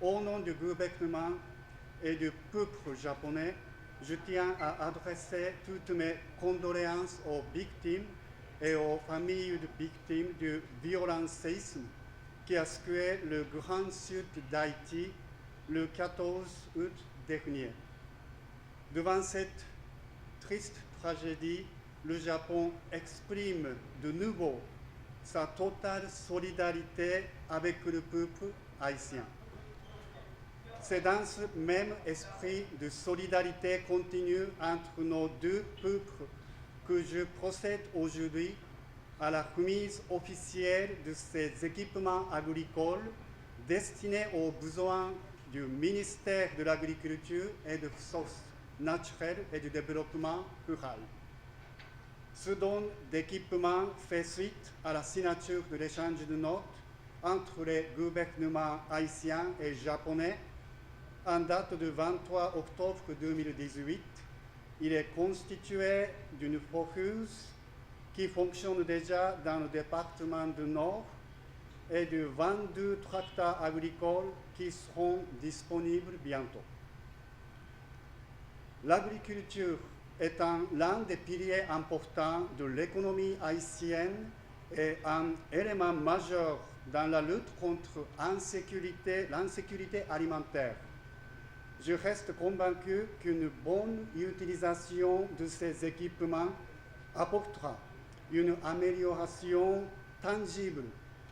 au nom du gouvernement et du peuple japonais, je tiens à adresser toutes mes condoléances aux victimes et aux familles de victimes du violent séisme qui a secoué le Grand Sud d'Haïti le 14 août dernier. Devant cette triste tragédie, le Japon exprime de nouveau sa totale solidarité avec le peuple haïtien. C'est dans ce même esprit de solidarité continue entre nos deux peuples que je procède aujourd'hui à la remise officielle de ces équipements agricoles destinés aux besoins du ministère de l'Agriculture et des Ressources naturelles et du Développement rural. Ce don d'équipement fait suite à la signature de l'échange de notes entre les gouvernements haïtiens et japonais en date du 23 octobre 2018. Il est constitué d'une foreuse qui fonctionne déjà dans le département du Nord et de 22 tracteurs agricoles qui seront disponibles bientôt. L'agriculture étant l'un des piliers importants de l'économie haïtienne et un élément majeur dans la lutte contre l'insécurité alimentaire, je reste convaincu qu'une bonne utilisation de ces équipements apportera une amélioration tangible,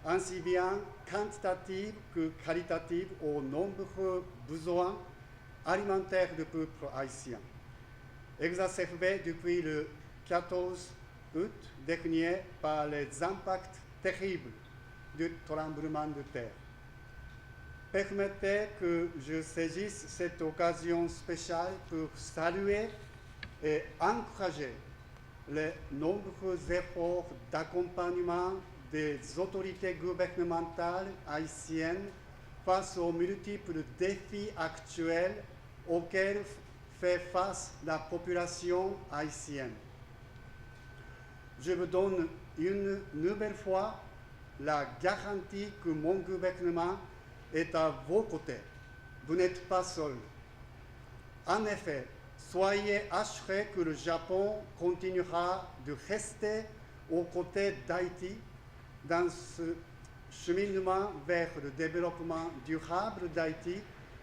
ainsi bien quantitative que qualitative, aux nombreux besoins alimentaires du peuple haïtien, exacerbés depuis le 14 août dernier par les impacts terribles du tremblement de terre. Permettez que je saisisse cette occasion spéciale pour saluer et encourager les nombreux efforts d'accompagnement des autorités gouvernementales haïtiennes face aux multiples défis actuels auxquels fait face la population haïtienne. Je vous donne une nouvelle fois la garantie que mon gouvernement est à vos côtés. Vous n'êtes pas seul. En effet, soyez assurés que le Japon continuera de rester aux côtés d'Haïti dans ce cheminement vers le développement durable d'Haïti,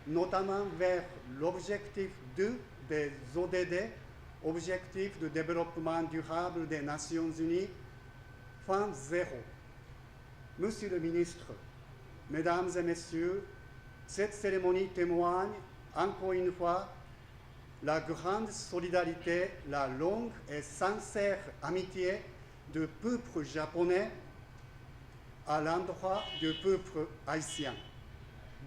notamment vers l'objectif 2 des ODD, Objectifs de développement durable des Nations Unies, fin zéro. Monsieur le ministre, Mesdames et Messieurs, cette cérémonie témoigne encore une fois la grande solidarité, la longue et sincère amitié du peuple japonais à l'endroit du peuple haïtien.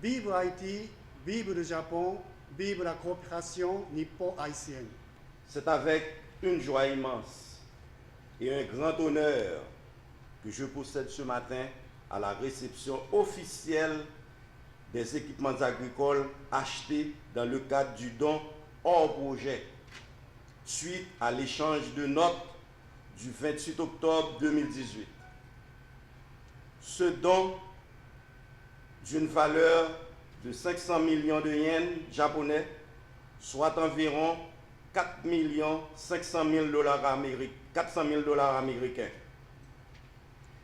Vive Haïti, vive le Japon, vive la coopération nippo-haïtienne. C'est avec une joie immense et un grand honneur que je procède ce matin à la réception officielle des équipements agricoles achetés dans le cadre du don hors projet, suite à l'échange de notes du 28 octobre 2018. Ce don d'une valeur de 500 millions de yens japonais, soit environ 4 500 000 dollars américains,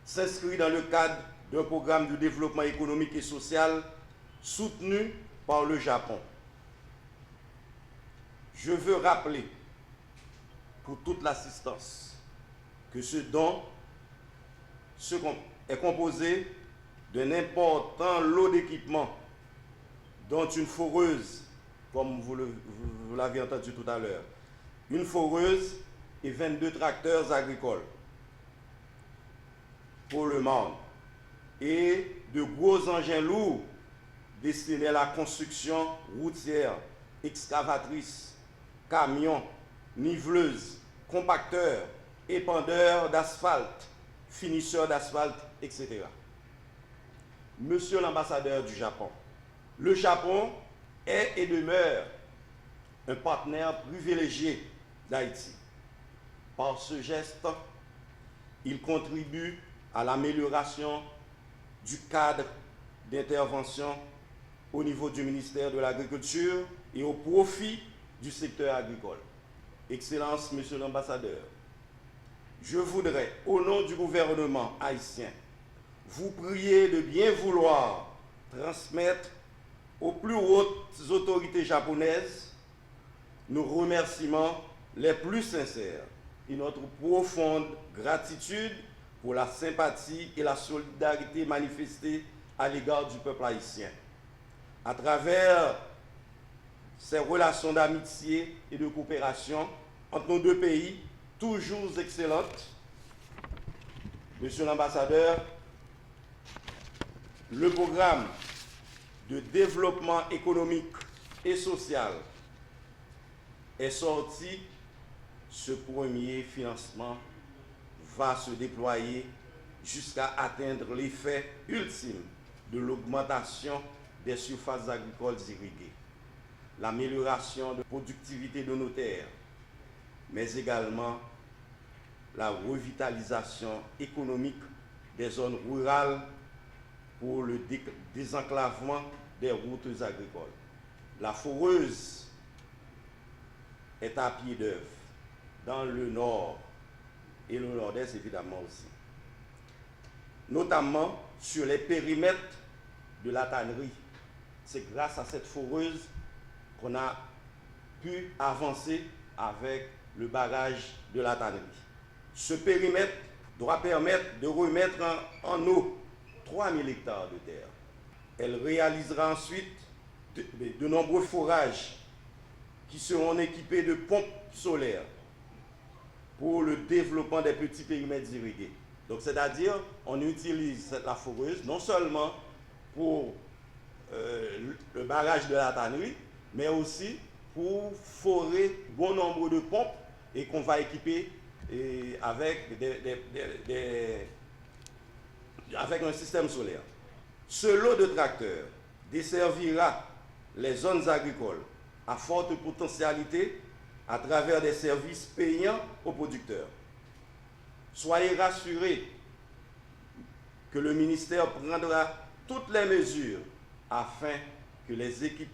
s'inscrit dans le cadre d'un programme de développement économique et social soutenu par le Japon. Je veux rappeler pour toute l'assistance que ce don est composé d'un important lot d'équipements, dont une foreuse, comme vous l'avez entendu tout à l'heure, une foreuse et 22 tracteurs agricoles pour le monde, et de gros engins lourds destinés à la construction routière, excavatrices, camions, niveleuses, compacteurs, épandeurs d'asphalte, finisseurs d'asphalte, etc. Monsieur l'ambassadeur du Japon, le Japon est et demeure un partenaire privilégié d'Haïti. Par ce geste, il contribue à l'amélioration du cadre d'intervention au niveau du ministère de l'Agriculture et au profit du secteur agricole. Excellences, Monsieur l'ambassadeur, je voudrais, au nom du gouvernement haïtien, vous prier de bien vouloir transmettre aux plus hautes autorités japonaises nos remerciements les plus sincères et notre profonde gratitude pour la sympathie et la solidarité manifestées à l'égard du peuple haïtien. À travers ces relations d'amitié et de coopération entre nos deux pays, toujours excellentes, Monsieur l'ambassadeur, le programme de développement économique et social est sorti. Ce premier financement va se déployer jusqu'à atteindre l'effet ultime de l'augmentation des surfaces agricoles irriguées, l'amélioration de la productivité de nos terres, mais également la revitalisation économique des zones rurales pour le désenclavement des routes agricoles. La foreuse est à pied d'œuvre dans le nord et le nord-est évidemment aussi, notamment sur les périmètres de la tannerie. C'est grâce à cette foreuse qu'on a pu avancer avec le barrage de la tannerie. Ce périmètre doit permettre de remettre en eau 3000 hectares de terre. Elle réalisera ensuite de nombreux forages qui seront équipés de pompes solaires pour le développement des petits périmètres irrigués. Donc, c'est-à-dire, on utilise la foreuse non seulement pour le barrage de la tannerie, mais aussi pour forer bon nombre de pompes et qu'on va équiper avec un système solaire. Ce lot de tracteurs desservira les zones agricoles à forte potentialité à travers des services payants aux producteurs. Soyez rassurés que le ministère prendra toutes les mesures afin que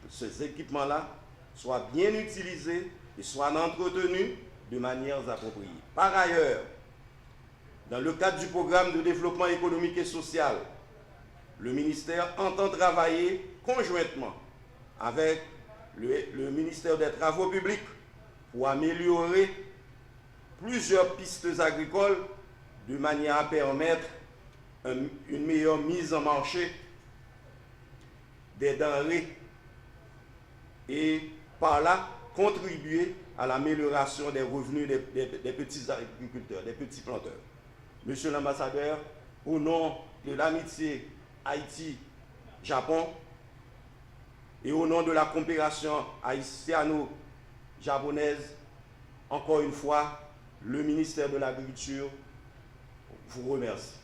ces équipements-là soient bien utilisés et soient entretenus de manière appropriée. Par ailleurs, dans le cadre du programme de développement économique et social, le ministère entend travailler conjointement avec le ministère des Travaux publics pour améliorer plusieurs pistes agricoles de manière à permettre une meilleure mise en marché des denrées et par là contribuer à l'amélioration des revenus des petits agriculteurs, des petits planteurs. Monsieur l'ambassadeur, au nom de l'amitié Haïti-Japon et au nom de la coopération haïtiano-japonaise, encore une fois, le ministère de l'Agriculture vous remercie.